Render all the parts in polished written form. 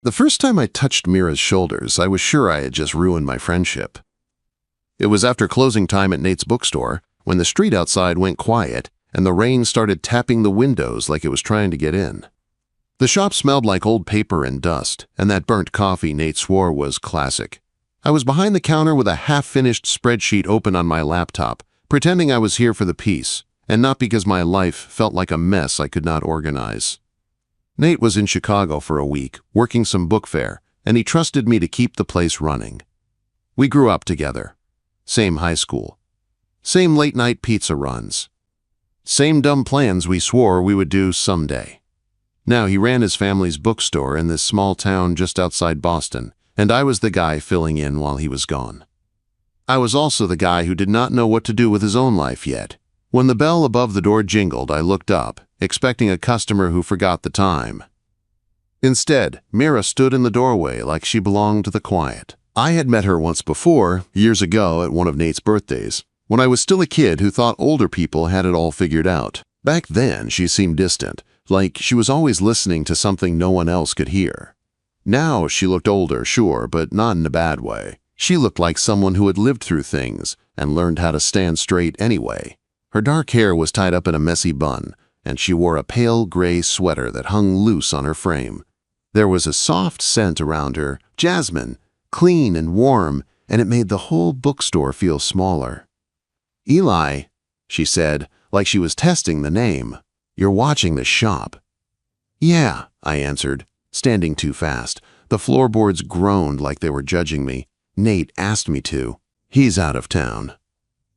The first time I touched Mira's shoulders, I was sure I had just ruined my friendship. It was after closing time at Nate's bookstore, when the street outside went quiet and the rain started tapping the windows like it was trying to get in. The shop smelled like old paper and dust, and that burnt coffee Nate swore was classic. I was behind the counter with a half-finished spreadsheet open on my laptop, pretending I was here for the peace, and not because my life felt like a mess I could not organize. Nate was in Chicago for a week, working some book fair, and he trusted me to keep the place running. We grew up together. Same high school. Same late-night pizza runs. Same dumb plans we swore we would do someday. Now he ran his family's bookstore in this small town just outside Boston, and I was the guy filling in while he was gone. I was also the guy who did not know what to do with his own life yet. When the bell above the door jingled, I looked up, expecting a customer who forgot the time. Instead, Mira stood in the doorway like she belonged to the quiet. I had met her once before, years ago at one of Nate's birthdays, when I was still a kid who thought older people had it all figured out. Back then, she seemed distant, like she was always listening to something no one else could hear. Now she looked older, sure, but not in a bad way. She looked like someone who had lived through things and learned how to stand straight anyway. Her dark hair was tied up in a messy bun, and she wore a pale gray sweater that hung loose on her frame. There was a soft scent around her, jasmine, clean and warm, and it made the whole bookstore feel smaller. "Eli," she said, like she was testing the name. "You're watching the shop." "Yeah," I answered, standing too fast. The floorboards groaned like they were judging me. "Nate asked me to. He's out of town."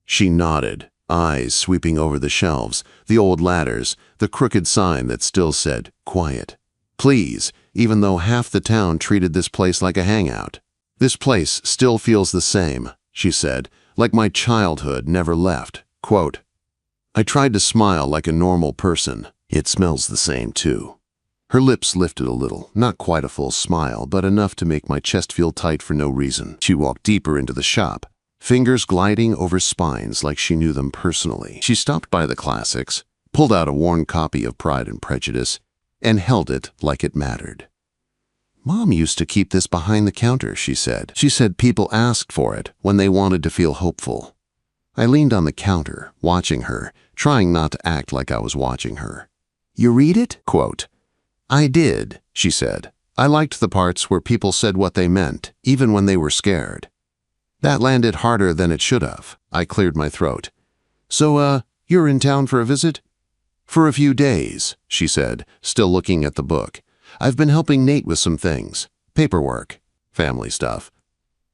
She nodded, eyes sweeping over the shelves, the old ladders, the crooked sign that still said, "Quiet. Please," even though half the town treated this place like a hangout. "This place still feels the same," she said, "like my childhood never left." Quote, I tried to smile like a normal person. "It smells the same, too." Her lips lifted a little, not quite a full smile, but enough to make my chest feel tight for no reason. She walked deeper into the shop, fingers gliding over spines like she knew them personally. She stopped by the classics, pulled out a worn copy of Pride and Prejudice, and held it like it mattered. "Mom used to keep this behind the counter," she said. "She said people asked for it when they wanted to feel hopeful." I leaned on the counter, watching her, trying not to act like I was watching her. "You read it?" Quote, "I did," she said. "I liked the parts where people said what they meant, even when they were scared." That landed harder than it should have. I cleared my throat. "So, you're in town for a visit?" "For a few days," she said, still looking at the book. "I've been helping Nate with some things. Paperwork. Family stuff."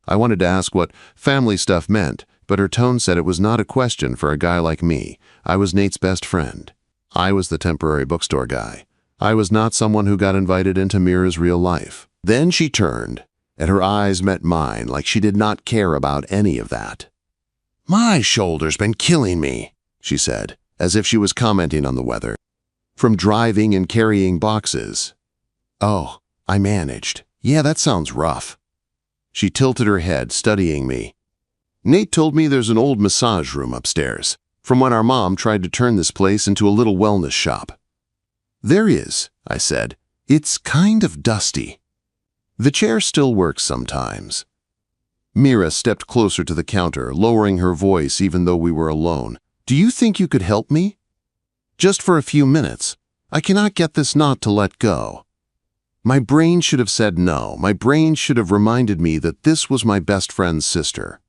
I wanted to ask what family stuff meant, but her tone said it was not a question for a guy like me. I was Nate's best friend. I was the temporary bookstore guy. I was not someone who got invited into Mira's real life. Then she turned, and her eyes met mine like she did not care about any of that. "My shoulder's been killing me," she said, as if she was commenting on the weather. "From driving and carrying boxes." "Oh," I managed. "Yeah, that sounds rough." She tilted her head, studying me. "Nate told me there's an old massage room upstairs, from when our mom tried to turn this place into a little wellness shop." "There is," I said. "It's kind of dusty." "The chair still works sometimes." Mira stepped closer to the counter, lowering her voice even though we were alone. "Do you think you could help me? Just for a few minutes. I cannot get this knot to let go." My brain should have said no. My brain should have reminded me that this was my best friend's sister.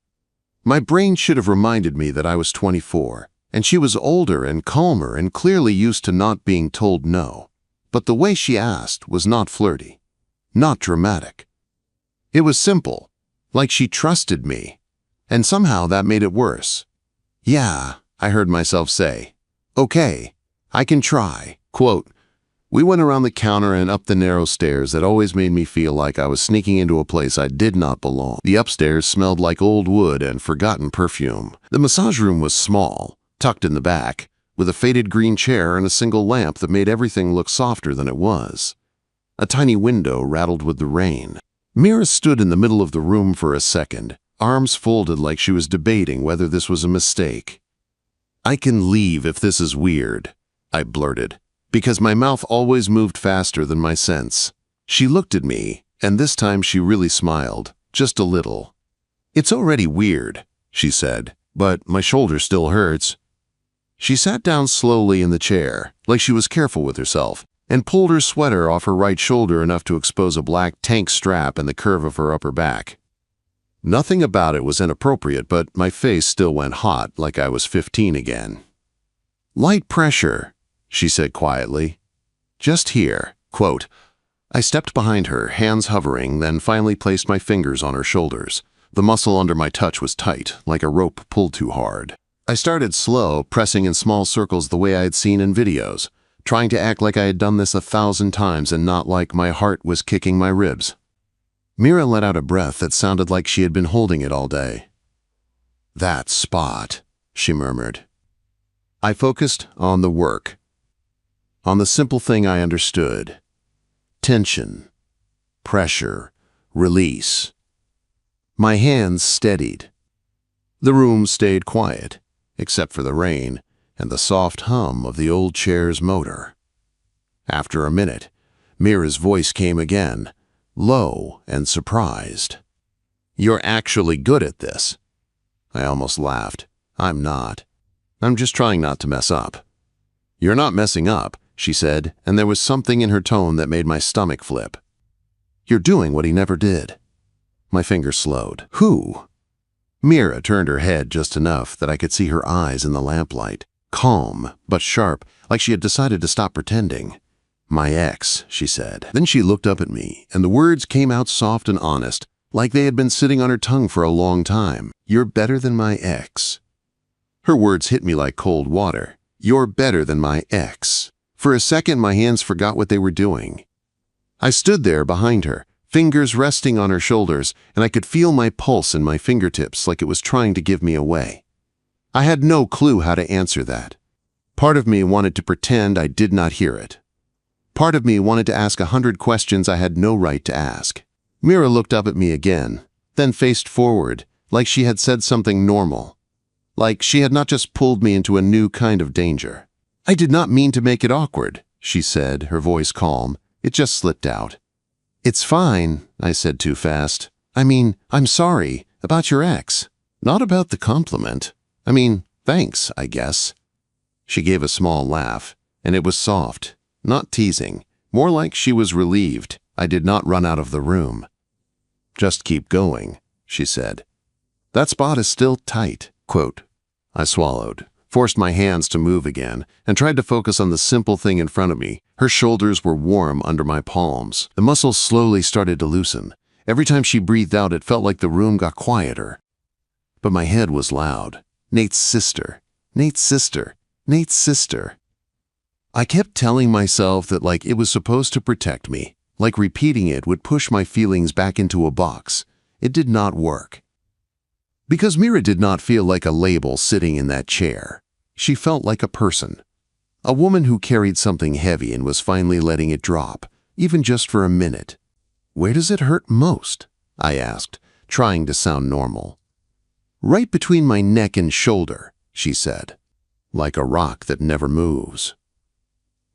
My brain should have reminded me that I was 24, and she was older and calmer and clearly used to not being told no. But the way she asked was not flirty, not dramatic. It was simple, like she trusted me, and somehow that made it worse. "Yeah," I heard myself say. "Okay, I can try." Quote, we went around the counter and up the narrow stairs that always made me feel like I was sneaking into a place I did not belong. The upstairs smelled like old wood and forgotten perfume. The massage room was small, tucked in the back, with a faded green chair and a single lamp that made everything look softer than it was. A tiny window rattled with the rain. Mira stood in the middle of the room for a second, arms folded like she was debating whether this was a mistake. "I can leave if this is weird," I blurted, because my mouth always moved faster than my sense. She looked at me, And this time she really smiled, just a little. "It's already weird," she said, "but my shoulder still hurts." She sat down slowly in the chair, like she was careful with herself, and pulled her sweater off her right shoulder enough to expose a black tank strap and the curve of her upper back. Nothing about it was inappropriate, but my face still went hot like I was 15 again. "Light pressure," she said quietly. "Just here." Quote, I stepped behind her, hands hovering, then finally placed my fingers on her shoulders. The muscle under my touch was tight, like a rope pulled too hard. I started slow, pressing in small circles the way I had seen in videos, trying to act like I had done this 1,000 times and not like my heart was kicking my ribs. Mira let out a breath that sounded like she had been holding it all day. "That spot," she murmured. I focused on the work, on the simple thing I understood. Tension, pressure, release. My hands steadied. The room stayed quiet, except for the rain and the soft hum of the old chair's motor. After a minute, Mira's voice came again, low and surprised. "You're actually good at this." I almost laughed. "I'm not. I'm just trying not to mess up." "You're not messing up," she said, and there was something in her tone that made my stomach flip. "You're doing what he never did." My finger slowed. "Who?" Mira turned her head just enough that I could see her eyes in the lamplight, calm but sharp, like she had decided to stop pretending. "My ex," she said. Then she looked up at me, and the words came out soft and honest, like they had been sitting on her tongue for a long time. "You're better than my ex." Her words hit me like cold water. "You're better than my ex." For a second, my hands forgot what they were doing. I stood there behind her, fingers resting on her shoulders, and I could feel my pulse in my fingertips like it was trying to give me away. I had no clue how to answer that. Part of me wanted to pretend I did not hear it. Part of me wanted to ask 100 questions I had no right to ask. Mira looked up at me again, then faced forward, like she had said something normal. Like she had not just pulled me into a new kind of danger. "I did not mean to make it awkward," she said, her voice calm. It just slipped out. "It's fine," I said too fast. I'm sorry, about your ex. Not about the compliment. Thanks, I guess." She gave a small laugh, and it was soft, not teasing, more like she was relieved I did not run out of the room. "Just keep going," she said. "That spot is still tight." Quote. I swallowed, forced my hands to move again, and tried to focus on the simple thing in front of me. Her shoulders were warm under my palms. The muscles slowly started to loosen. Every time she breathed out, it felt like the room got quieter. But my head was loud. "Nate's sister. Nate's sister. Nate's sister." I kept telling myself that like it was supposed to protect me, like repeating it would push my feelings back into a box. It did not work. Because Mira did not feel like a label sitting in that chair. She felt like a person. A woman who carried something heavy and was finally letting it drop, even just for a minute. "Where does it hurt most?" I asked, trying to sound normal. "Right between my neck and shoulder," she said. "Like a rock that never moves."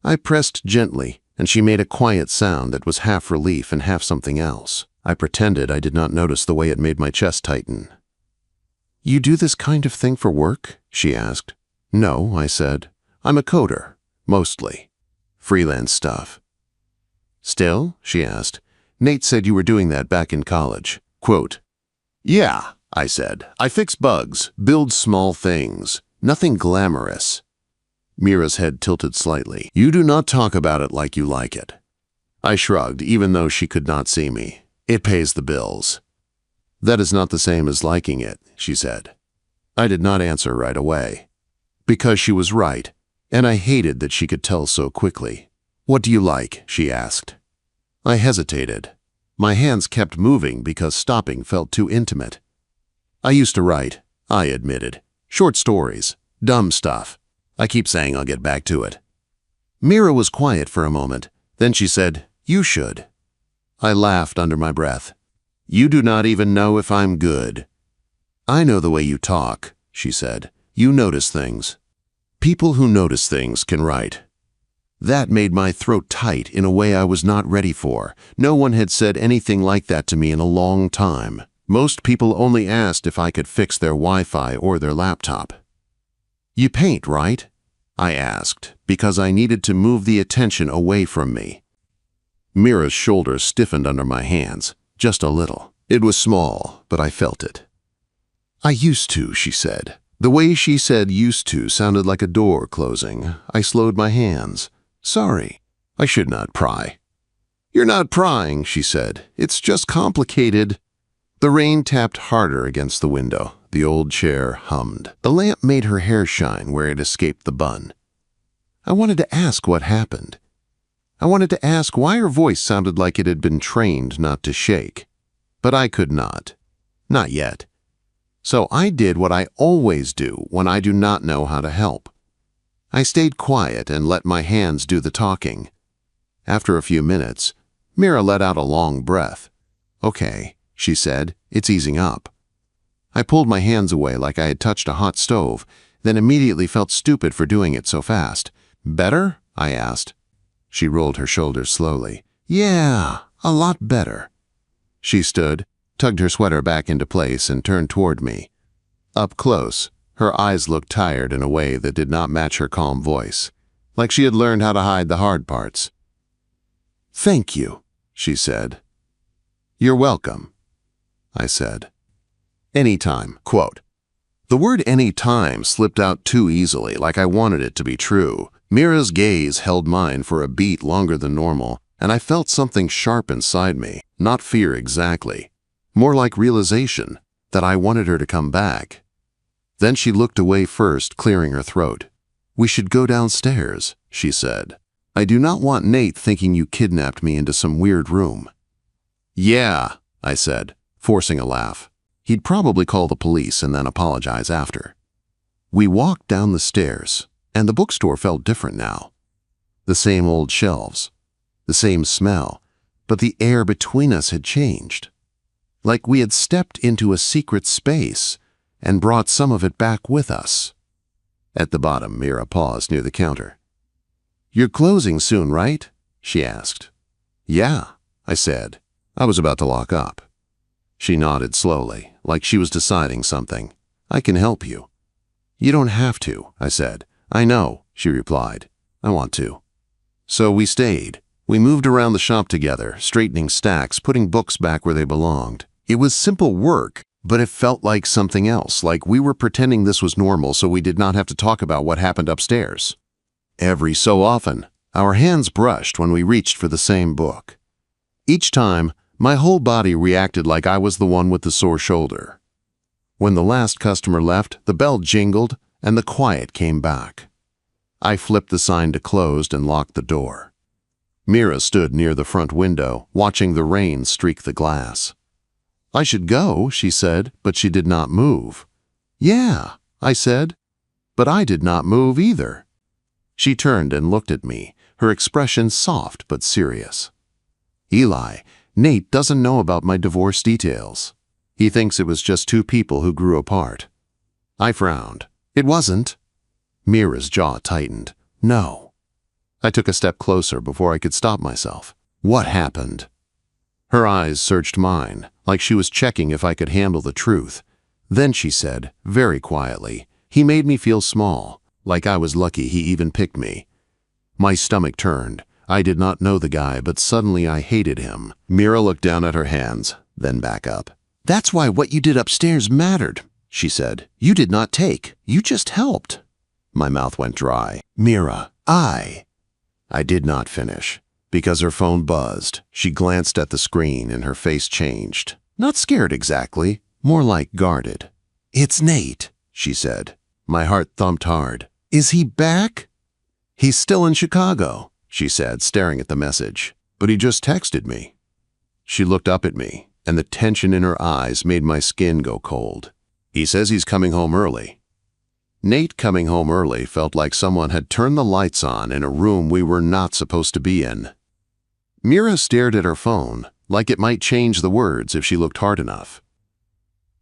I pressed gently, and she made a quiet sound that was half relief and half something else. I pretended I did not notice the way it made my chest tighten. "You do this kind of thing for work?" she asked. "No," I said. "I'm a coder, mostly. Freelance stuff." "Still?" she asked. "Nate said you were doing that back in college." Quote. "Yeah," I said. "I fix bugs, build small things. Nothing glamorous." Mira's head tilted slightly. "You do not talk about it like you like it." I shrugged, even though she could not see me. "It pays the bills." "That is not the same as liking it," she said. I did not answer right away. Because she was right, and I hated that she could tell so quickly. "What do you like?" she asked. I hesitated. My hands kept moving because stopping felt too intimate. "I used to write," I admitted. "Short stories, dumb stuff. I keep saying I'll get back to it." Mira was quiet for a moment. Then she said, "You should." I laughed under my breath. "You do not even know if I'm good." "I know the way you talk," she said. "You notice things. People who notice things can write." That made my throat tight in a way I was not ready for. No one had said anything like that to me in a long time. Most people only asked if I could fix their Wi-Fi or their laptop. "You paint, right?" I asked, because I needed to move the attention away from me. Mira's shoulders stiffened under my hands, just a little. It was small, but I felt it. "I used to," she said. The way she said "used to" sounded like a door closing. I slowed my hands. "Sorry. I should not pry." "You're not prying," she said. "It's just complicated." The rain tapped harder against the window. The old chair hummed. The lamp made her hair shine where it escaped the bun. I wanted to ask what happened. I wanted to ask why her voice sounded like it had been trained not to shake. But I could not. Not yet. So I did what I always do when I do not know how to help. I stayed quiet and let my hands do the talking. After a few minutes, Mira let out a long breath. "Okay," she said, "it's easing up." I pulled my hands away like I had touched a hot stove, then immediately felt stupid for doing it so fast. "Better?" I asked. She rolled her shoulders slowly. "Yeah, a lot better." She stood, tugged her sweater back into place, and turned toward me. Up close, her eyes looked tired in a way that did not match her calm voice, like she had learned how to hide the hard parts. "Thank you," she said. "You're welcome," I said. "Anytime." Quote. The word "anytime" slipped out too easily, like I wanted it to be true. Mira's gaze held mine for a beat longer than normal, and I felt something sharp inside me. Not fear exactly. More like realization that I wanted her to come back. Then she looked away first, clearing her throat. "We should go downstairs," she said. "I do not want Nate thinking you kidnapped me into some weird room." "Yeah," I said, forcing a laugh. He'd probably call the police and then apologize after. We walked down the stairs, and the bookstore felt different now. The same old shelves, the same smell, but the air between us had changed. Like we had stepped into a secret space and brought some of it back with us. At the bottom, Mira paused near the counter. "You're closing soon, right?" she asked. "Yeah," I said. I was about to lock up. She nodded slowly, like she was deciding something. "I can help you." "You don't have to," I said. "I know," she replied. "I want to." So we stayed. We moved around the shop together, straightening stacks, putting books back where they belonged. It was simple work, but it felt like something else, like we were pretending this was normal so we did not have to talk about what happened upstairs. Every so often, our hands brushed when we reached for the same book. Each time, my whole body reacted like I was the one with the sore shoulder. When the last customer left, the bell jingled and the quiet came back. I flipped the sign to closed and locked the door. Mira stood near the front window, watching the rain streak the glass. "I should go," she said, but she did not move. "Yeah," I said, but I did not move either. She turned and looked at me, her expression soft but serious. "Eli, Nate doesn't know about my divorce details. He thinks it was just two people who grew apart." I frowned. "It wasn't." Mira's jaw tightened. "No." I took a step closer before I could stop myself. "What happened?" Her eyes searched mine, like she was checking if I could handle the truth. Then she said, very quietly, "He made me feel small, like I was lucky he even picked me." My stomach turned. I did not know the guy, but suddenly I hated him. Mira looked down at her hands, then back up. "That's why what you did upstairs mattered," she said. "You did not take. You just helped." My mouth went dry. "Mira, I did not finish, because her phone buzzed. She glanced at the screen and her face changed. Not scared exactly, more like guarded. "It's Nate," she said. My heart thumped hard. "Is he back?" "He's still in Chicago," she said, staring at the message. "But he just texted me." She looked up at me, and the tension in her eyes made my skin go cold. "He says he's coming home early." Nate coming home early felt like someone had turned the lights on in a room we were not supposed to be in. Mira stared at her phone, like it might change the words if she looked hard enough.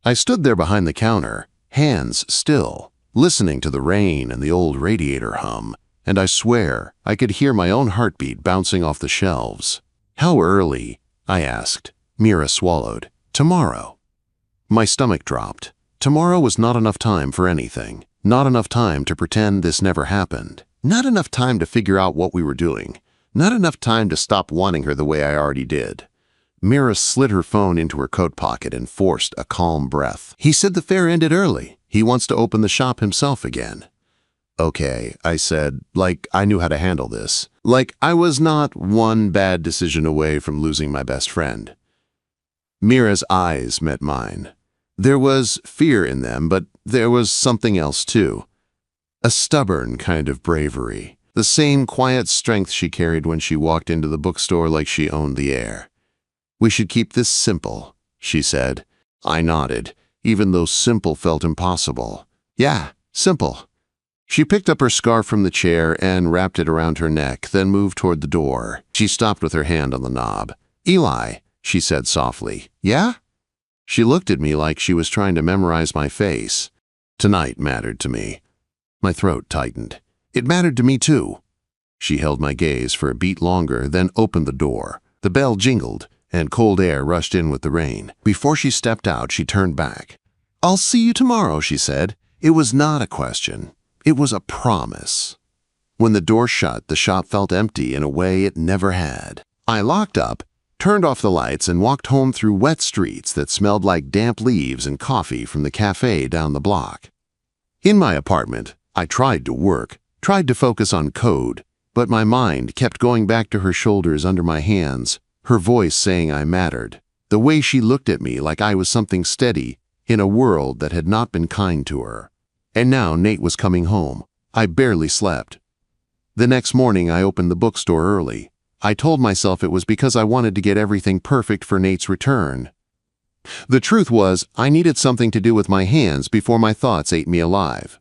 I stood there behind the counter, hands still, listening to the rain and the old radiator hum. and I swear I could hear my own heartbeat bouncing off the shelves. "How early?" I asked. Mira swallowed. "Tomorrow." My stomach dropped. Tomorrow was not enough time for anything. Not enough time to pretend this never happened. Not enough time to figure out what we were doing. Not enough time to stop wanting her the way I already did. Mira slid her phone into her coat pocket and forced a calm breath. "He said the fair ended early. He wants to open the shop himself again." "Okay," I said, like I knew how to handle this. Like I was not one bad decision away from losing my best friend. Mira's eyes met mine. There was fear in them, but there was something else too. A stubborn kind of bravery. The same quiet strength she carried when she walked into the bookstore like she owned the air. "We should keep this simple," she said. I nodded, even though simple felt impossible. "Yeah, simple." She picked up her scarf from the chair and wrapped it around her neck, then moved toward the door. She stopped with her hand on the knob. "Eli," she said softly. "Yeah?" She looked at me like she was trying to memorize my face. Tonight mattered to me. My throat tightened. It mattered to me too. She held my gaze for a beat longer, then opened the door. The bell jingled, and cold air rushed in with the rain. Before she stepped out, she turned back. "I'll see you tomorrow," she said. It was not a question. It was a promise. When the door shut, the shop felt empty in a way it never had. I locked up, turned off the lights, and walked home through wet streets that smelled like damp leaves and coffee from the cafe down the block. In my apartment, I tried to work, tried to focus on code, but my mind kept going back to her shoulders under my hands, her voice saying I mattered, the way she looked at me like I was something steady in a world that had not been kind to her. And now Nate was coming home. I barely slept. The next morning, I opened the bookstore early. I told myself it was because I wanted to get everything perfect for Nate's return. The truth was, I needed something to do with my hands before my thoughts ate me alive.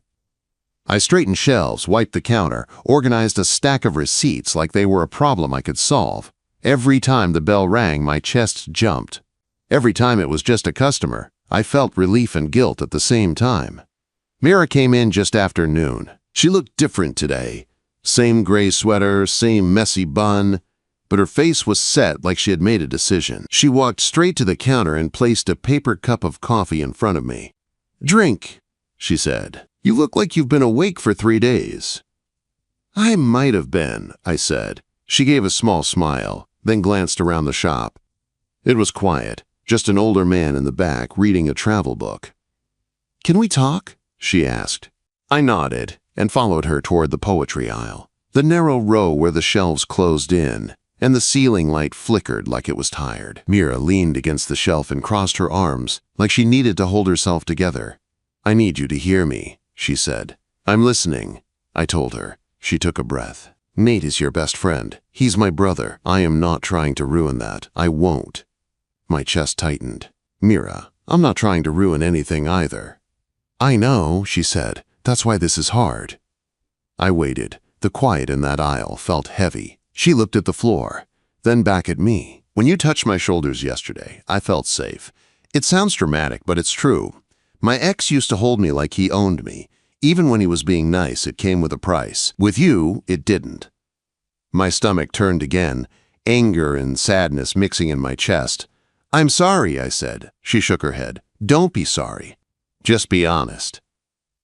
I straightened shelves, wiped the counter, organized a stack of receipts like they were a problem I could solve. Every time the bell rang, my chest jumped. Every time it was just a customer, I felt relief and guilt at the same time. Mira came in just after noon. She looked different today. Same gray sweater, same messy bun, but her face was set like she had made a decision. She walked straight to the counter and placed a paper cup of coffee in front of me. "Drink," she said. "You look like you've been awake for 3 days." "I might have been," I said. She gave a small smile, then glanced around the shop. It was quiet, just an older man in the back reading a travel book. "Can we talk?" she asked. I nodded and followed her toward the poetry aisle, the narrow row where the shelves closed in, and the ceiling light flickered like it was tired. Mira leaned against the shelf and crossed her arms like she needed to hold herself together. "I need you to hear me," she said. "I'm listening," I told her. She took a breath. "Nate is your best friend. He's my brother. I am not trying to ruin that. I won't." My chest tightened. "Mira, I'm not trying to ruin anything either." "I know," she said. "That's why this is hard." I waited. The quiet in that aisle felt heavy. She looked at the floor, then back at me. "When you touched my shoulders yesterday, I felt safe. It sounds dramatic, but it's true. My ex used to hold me like he owned me. Even when he was being nice, it came with a price. With you, it didn't." My stomach turned again, anger and sadness mixing in my chest. "I'm sorry," I said. She shook her head. "Don't be sorry. Just be honest."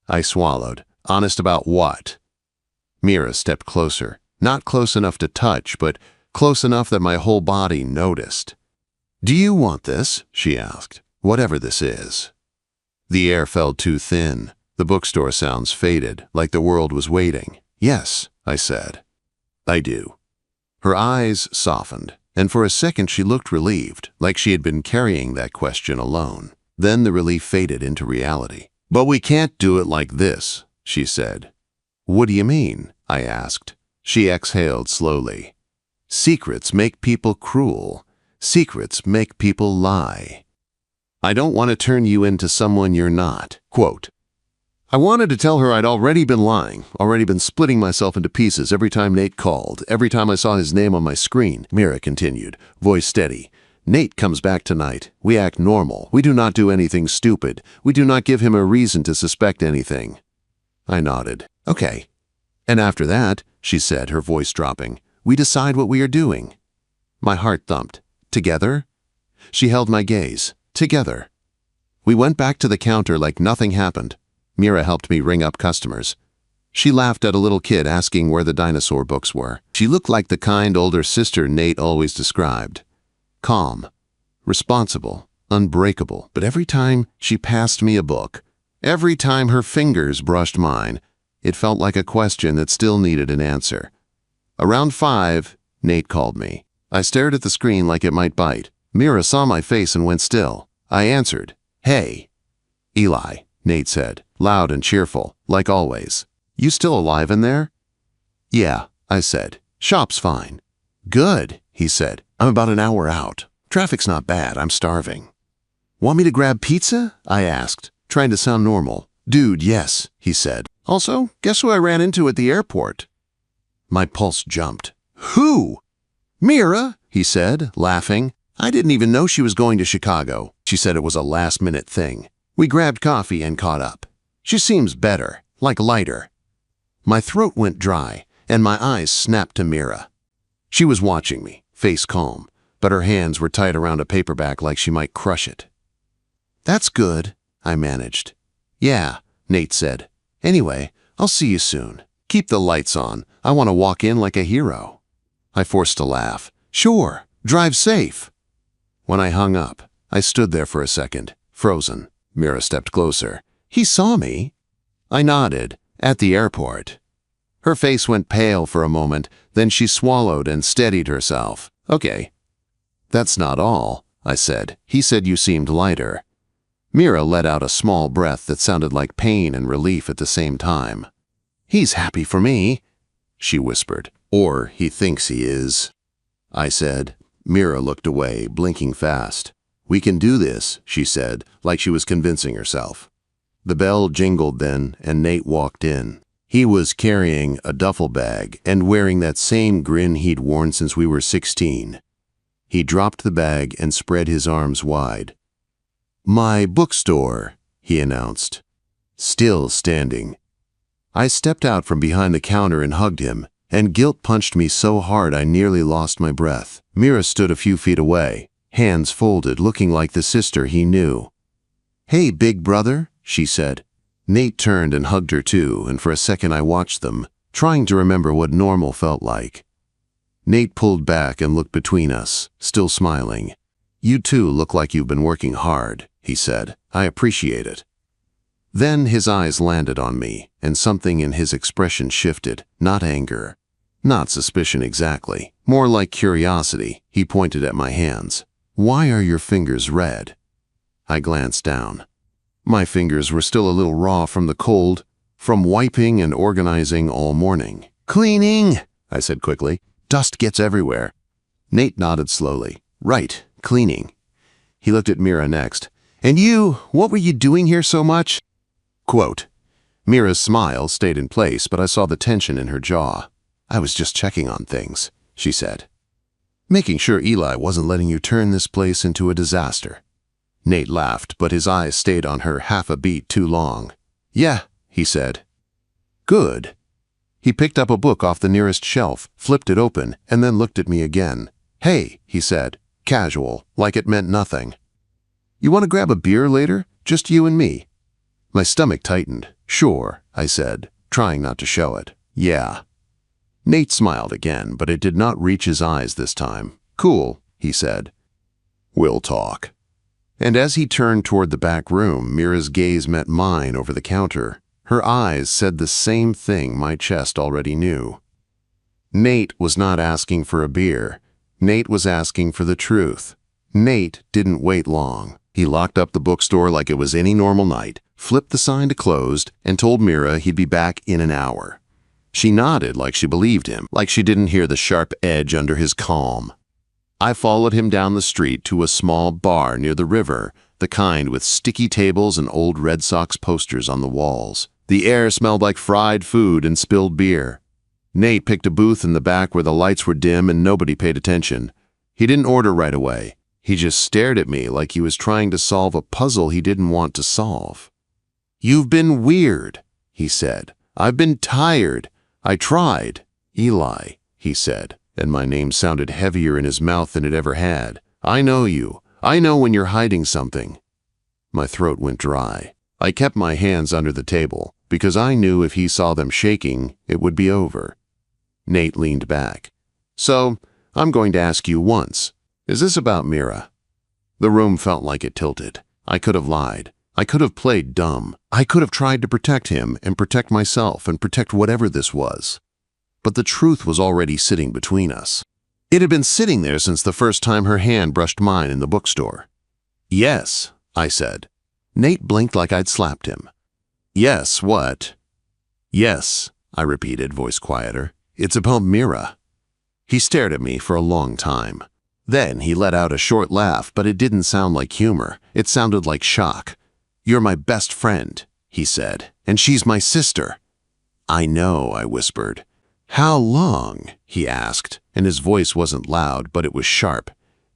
I swallowed. "Honest about what?" Mira stepped closer. Not close enough to touch, but close enough that my whole body noticed. "Do you want this?" she asked. "Whatever this is." The air felt too thin. The bookstore sounds faded, like the world was waiting. "Yes," I said. "I do." Her eyes softened, and for a second she looked relieved, like she had been carrying that question alone. Then the relief faded into reality. "But we can't do it like this," she said. "What do you mean?" I asked. She exhaled slowly. "Secrets make people cruel. Secrets make people lie. I don't want to turn you into someone you're not." Quote. I wanted to tell her I'd already been lying, already been splitting myself into pieces every time Nate called, every time I saw his name on my screen. Mira continued, voice steady. "Nate comes back tonight. We act normal. We do not do anything stupid. We do not give him a reason to suspect anything." I nodded. "Okay. And after that, she said, her voice dropping. We decide what we are doing. My heart thumped. Together? She held my gaze. Together. We went back to the counter like nothing happened. Mira helped me ring up customers. She laughed at a little kid asking where the dinosaur books were. She looked like the kind older sister Nate always described. Calm, responsible, unbreakable. But every time she passed me a book, every time her fingers brushed mine, it felt like a question that still needed an answer. Around 5, Nate called me. I stared at the screen like it might bite. Mira saw my face and went still. I answered, "Hey." "Eli," Nate said, loud and cheerful, like always. "You still alive in there?" "Yeah," I said. "Shop's fine." "Good," he said. "I'm about an hour out. Traffic's not bad. I'm starving." "Want me to grab pizza?" I asked, trying to sound normal. "Dude, yes," he said. "Also, guess who I ran into at the airport?" My pulse jumped. "Who?" "Mira," he said, laughing. "I didn't even know she was going to Chicago. She said it was a last-minute thing. We grabbed coffee and caught up. She seems better, like lighter." My throat went dry, and my eyes snapped to Mira. She was watching me, face calm, but her hands were tight around a paperback like she might crush it. "That's good," I managed. "Yeah," Nate said. "Anyway, I'll see you soon. Keep the lights on. I want to walk in like a hero." I forced a laugh. "Sure, drive safe." When I hung up, I stood there for a second, frozen. Mira stepped closer. "He saw me." I nodded. "At the airport." Her face went pale for a moment, then she swallowed and steadied herself. "Okay." "That's not all," I said. "He said you seemed lighter." Mira let out a small breath that sounded like pain and relief at the same time. "He's happy for me," she whispered. "Or he thinks he is," I said. Mira looked away, blinking fast. "We can do this," she said, like she was convincing herself. The bell jingled then, and Nate walked in. He was carrying a duffel bag and wearing that same grin he'd worn since we were 16. He dropped the bag and spread his arms wide. "My bookstore," he announced, still standing. I stepped out from behind the counter and hugged him, and guilt punched me so hard I nearly lost my breath. Mira stood a few feet away, hands folded, looking like the sister he knew. "Hey, big brother," she said. Nate turned and hugged her too, and for a second I watched them, trying to remember what normal felt like. Nate pulled back and looked between us, still smiling. "You two look like you've been working hard," he said. "I appreciate it." Then his eyes landed on me, and something in his expression shifted, not anger, not suspicion exactly, more like curiosity. He pointed at my hands. "Why are your fingers red?" I glanced down. My fingers were still a little raw from the cold, from wiping and organizing all morning. "Cleaning," I said quickly. "Dust gets everywhere." Nate nodded slowly. "Right, cleaning." He looked at Mira next. "And you, what were you doing here so much?" Quote. Mira's smile stayed in place, but I saw the tension in her jaw. "I was just checking on things," she said. "Making sure Eli wasn't letting you turn this place into a disaster." Nate laughed, but his eyes stayed on her half a beat too long. "Yeah," he said. "Good." He picked up a book off the nearest shelf, flipped it open, and then looked at me again. "Hey," he said, casual, like it meant nothing. "You want to grab a beer later? Just you and me?" My stomach tightened. "Sure," I said, trying not to show it. "Yeah." Nate smiled again, but it did not reach his eyes this time. "Cool," he said. "We'll talk." And as he turned toward the back room, Mira's gaze met mine over the counter. Her eyes said the same thing my chest already knew. Nate was not asking for a beer. Nate was asking for the truth. Nate didn't wait long. He locked up the bookstore like it was any normal night, flipped the sign to closed, and told Mira he'd be back in an hour. She nodded like she believed him, like she didn't hear the sharp edge under his calm. I followed him down the street to a small bar near the river, the kind with sticky tables and old Red Sox posters on the walls. The air smelled like fried food and spilled beer. Nate picked a booth in the back where the lights were dim and nobody paid attention. He didn't order right away. He just stared at me like he was trying to solve a puzzle he didn't want to solve. "You've been weird," he said. "I've been tired. I tried." Eli, he said, and my name sounded heavier in his mouth than it ever had. I know you. I know when you're hiding something. My throat went dry. I kept my hands under the table, because I knew if he saw them shaking, it would be over. Nate leaned back. So, I'm going to ask you once. Is this about Mira? The room felt like it tilted. I could have lied. I could have played dumb. I could have tried to protect him and protect myself and protect whatever this was. But the truth was already sitting between us. It had been sitting there since the first time her hand brushed mine in the bookstore. Yes, I said. Nate blinked like I'd slapped him. Yes, what? Yes, I repeated, voice quieter. It's about Mira. He stared at me for a long time. Then he let out a short laugh, but it didn't sound like humor. It sounded like shock. You're my best friend, he said, and she's my sister. I know, I whispered. How long? He asked, and his voice wasn't loud, but it was sharp.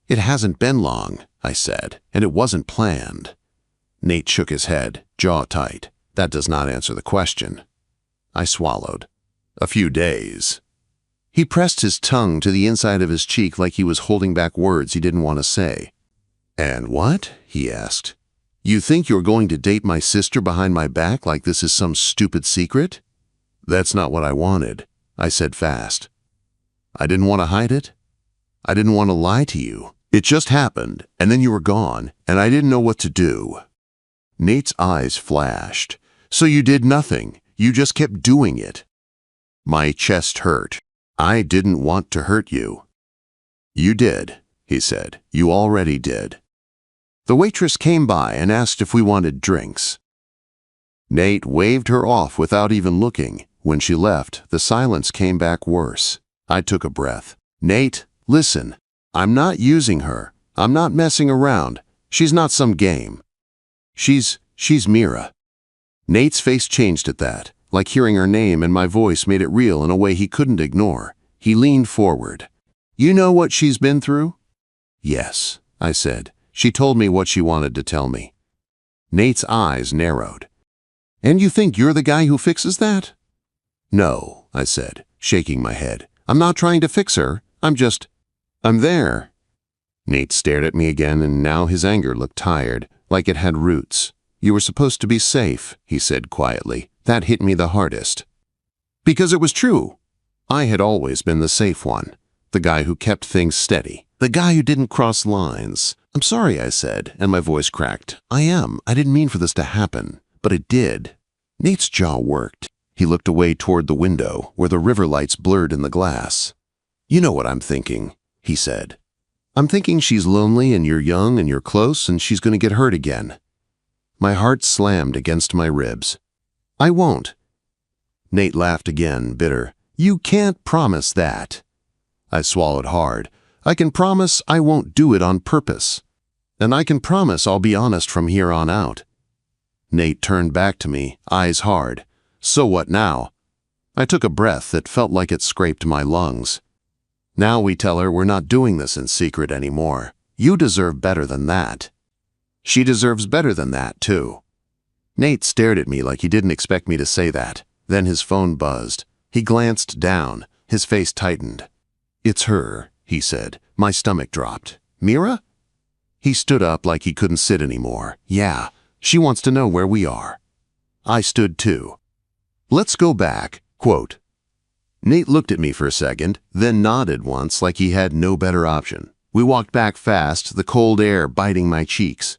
It hasn't been long, I said, and it wasn't planned. Nate shook his head, jaw tight. That does not answer the question. I swallowed. A few days. He pressed his tongue to the inside of his cheek like he was holding back words he didn't want to say. And what? He asked. You think you're going to date my sister behind my back like this is some stupid secret? That's not what I wanted, I said fast. I didn't want to hide it. I didn't want to lie to you. It just happened, and then you were gone, and I didn't know what to do. Nate's eyes flashed. So you did nothing. You just kept doing it. My chest hurt. I didn't want to hurt you. You did, he said. You already did. The waitress came by and asked if we wanted drinks. Nate waved her off without even looking. When she left, the silence came back worse. I took a breath. Nate, listen. I'm not using her. I'm not messing around. She's not some game. She's Mira. Nate's face changed at that, like hearing her name, and my voice made it real in a way he couldn't ignore. He leaned forward. You know what she's been through? Yes, I said. She told me what she wanted to tell me. Nate's eyes narrowed. And you think you're the guy who fixes that? No, I said, shaking my head. I'm not trying to fix her. I'm there. Nate stared at me again, and now his anger looked tired, like it had roots. You were supposed to be safe, he said quietly. That hit me the hardest. Because it was true. I had always been the safe one, the guy who kept things steady, the guy who didn't cross lines. I'm sorry, I said, and my voice cracked. I didn't mean for this to happen, but it did. Nate's jaw worked. He looked away toward the window, where the river lights blurred in the glass. You know what I'm thinking, he said. I'm thinking she's lonely and you're young and you're close and she's going to get hurt again. My heart slammed against my ribs. I won't. Nate laughed again, bitter. You can't promise that. I swallowed hard. I can promise I won't do it on purpose. And I can promise I'll be honest from here on out. Nate turned back to me, eyes hard. So what now? I took a breath that felt like it scraped my lungs. Now we tell her we're not doing this in secret anymore. You deserve better than that. She deserves better than that, too. Nate stared at me like he didn't expect me to say that. Then his phone buzzed. He glanced down. His face tightened. It's her, he said. My stomach dropped. Mira? He stood up like he couldn't sit anymore. Yeah, she wants to know where we are. I stood too. Let's go back, quote. Nate looked at me for a second, then nodded once like he had no better option. We walked back fast, the cold air biting my cheeks.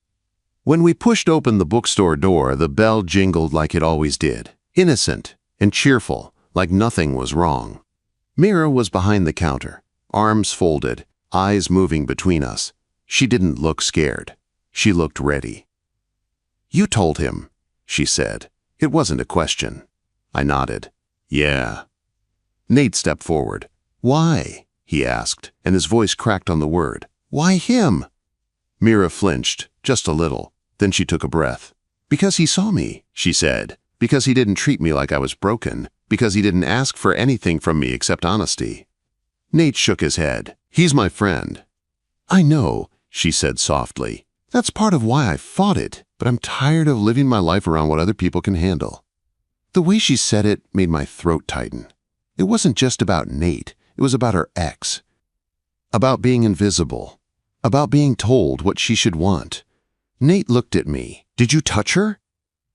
When we pushed open the bookstore door, the bell jingled like it always did, innocent and cheerful, like nothing was wrong. Mira was behind the counter, arms folded, eyes moving between us. She didn't look scared. She looked ready. You told him, she said. It wasn't a question. I nodded. Yeah. Nate stepped forward. Why? He asked, and his voice cracked on the word. Why him? Mira flinched, just a little. Then she took a breath. Because he saw me, she said. Because he didn't treat me like I was broken. Because he didn't ask for anything from me except honesty. Nate shook his head. He's my friend. I know, she said softly. That's part of why I fought it, but I'm tired of living my life around what other people can handle. The way she said it made my throat tighten. It wasn't just about Nate, it was about her ex. About being invisible. About being told what she should want. Nate looked at me. "Did you touch her?"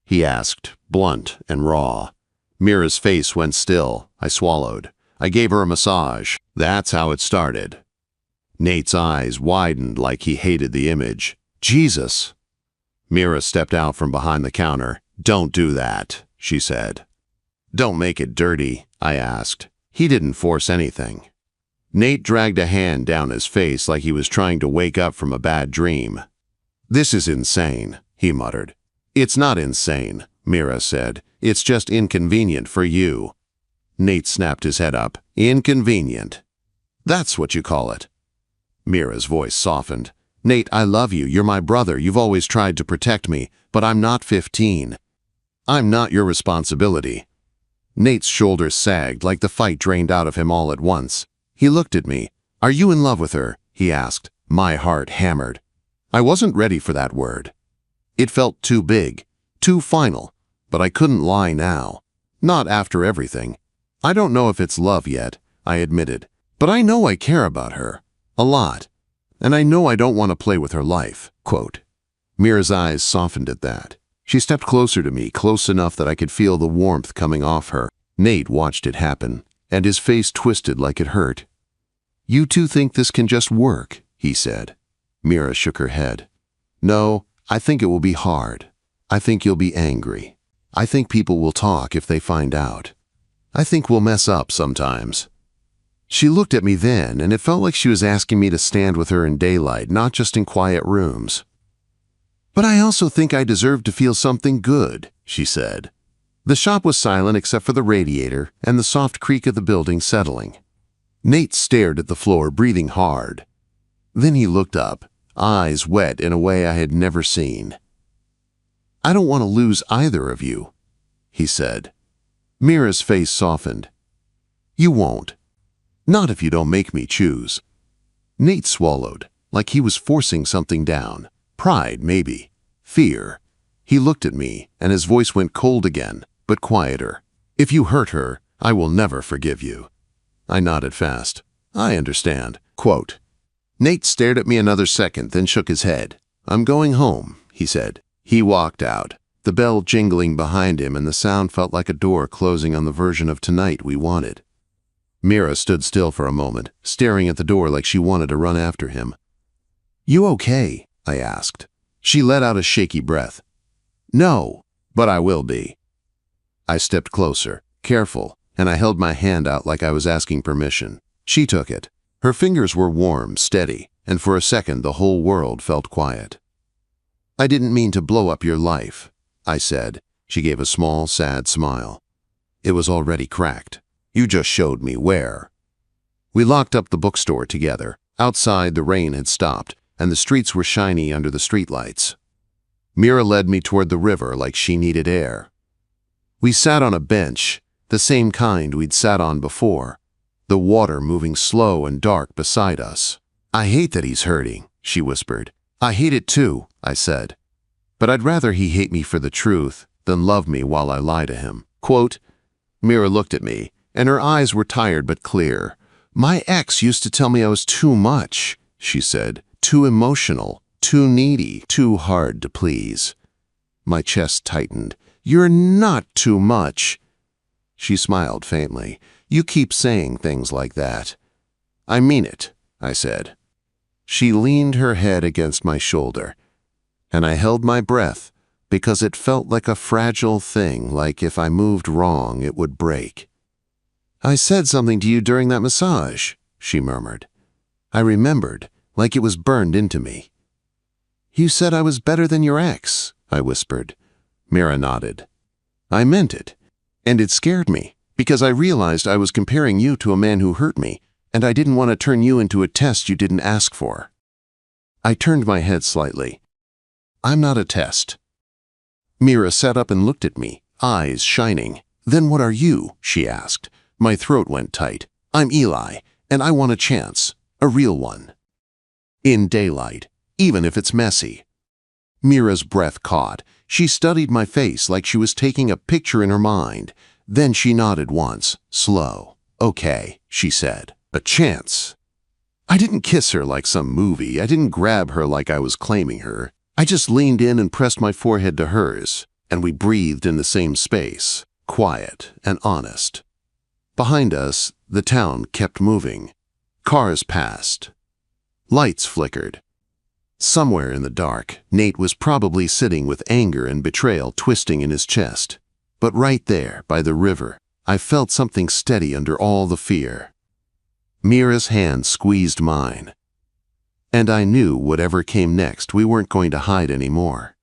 he asked, blunt and raw. Mira's face went still. I swallowed. I gave her a massage. That's how it started. Nate's eyes widened like he hated the image. "Jesus!" Mira stepped out from behind the counter. "Don't do that," she said. "Don't make it dirty," I asked. He didn't force anything. Nate dragged a hand down his face like he was trying to wake up from a bad dream. "This is insane," he muttered. "It's not insane," Mira said. "It's just inconvenient for you." Nate snapped his head up. "Inconvenient. That's what you call it." Mira's voice softened. "Nate, I love you. You're my brother. You've always tried to protect me, but I'm not 15. I'm not your responsibility." Nate's shoulders sagged like the fight drained out of him all at once. He looked at me. "Are you in love with her?" he asked. My heart hammered. I wasn't ready for that word. It felt too big, too final, but I couldn't lie now. Not after everything. "I don't know if it's love yet," I admitted, "but I know I care about her. A lot. And I know I don't want to play with her life." Quote. Mira's eyes softened at that. She stepped closer to me, close enough that I could feel the warmth coming off her. Nate watched it happen, and his face twisted like it hurt. "You two think this can just work?" he said. Mira shook her head. "No, I think it will be hard. I think you'll be angry. I think people will talk if they find out. I think we'll mess up sometimes." She looked at me then, and it felt like she was asking me to stand with her in daylight, not just in quiet rooms. "But I also think I deserve to feel something good," she said. The shop was silent except for the radiator and the soft creak of the building settling. Nate stared at the floor, breathing hard. Then he looked up, eyes wet in a way I had never seen. "I don't want to lose either of you," he said. Mira's face softened. "You won't. Not if you don't make me choose." Nate swallowed, like he was forcing something down. Pride, maybe. Fear. He looked at me, and his voice went cold again, but quieter. "If you hurt her, I will never forgive you." I nodded fast. "I understand." Quote. Nate stared at me another second, then shook his head. "I'm going home," he said. He walked out, the bell jingling behind him, and the sound felt like a door closing on the version of tonight we wanted. Mira stood still for a moment, staring at the door like she wanted to run after him. "You okay?" I asked. She let out a shaky breath. "No, but I will be." I stepped closer, careful, and I held my hand out like I was asking permission. She took it. Her fingers were warm, steady, and for a second the whole world felt quiet. "I didn't mean to blow up your life," I said. She gave a small, sad smile. "It was already cracked. You just showed me where." We locked up the bookstore together. Outside, the rain had stopped, and the streets were shiny under the streetlights. Mira led me toward the river like she needed air. We sat on a bench, the same kind we'd sat on before, the water moving slow and dark beside us. "I hate that he's hurting," she whispered. "I hate it too," I said. "But I'd rather he hate me for the truth than love me while I lie to him." Quote. Mira looked at me, and her eyes were tired but clear. "My ex used to tell me I was too much," she said. "Too emotional, too needy, too hard to please." My chest tightened. "You're not too much." She smiled faintly. "You keep saying things like that." "I mean it," I said. She leaned her head against my shoulder, and I held my breath because it felt like a fragile thing, like if I moved wrong it would break. "I said something to you during that massage," she murmured. I remembered, like it was burned into me. "You said I was better than your ex," I whispered. Mira nodded. "I meant it, and it scared me, because I realized I was comparing you to a man who hurt me, and I didn't want to turn you into a test you didn't ask for." I turned my head slightly. "I'm not a test." Mira sat up and looked at me, eyes shining. "Then what are you?" she asked. My throat went tight. "I'm Eli, and I want a chance, a real one. In daylight, even if it's messy." Mira's breath caught. She studied my face like she was taking a picture in her mind. Then she nodded once, slow. "Okay," she said. "A chance." I didn't kiss her like some movie. I didn't grab her like I was claiming her. I just leaned in and pressed my forehead to hers, and we breathed in the same space, quiet and honest. Behind us, the town kept moving. Cars passed. Lights flickered. Somewhere in the dark, Nate was probably sitting with anger and betrayal twisting in his chest. But right there, by the river, I felt something steady under all the fear. Mira's hand squeezed mine. And I knew whatever came next, we weren't going to hide anymore.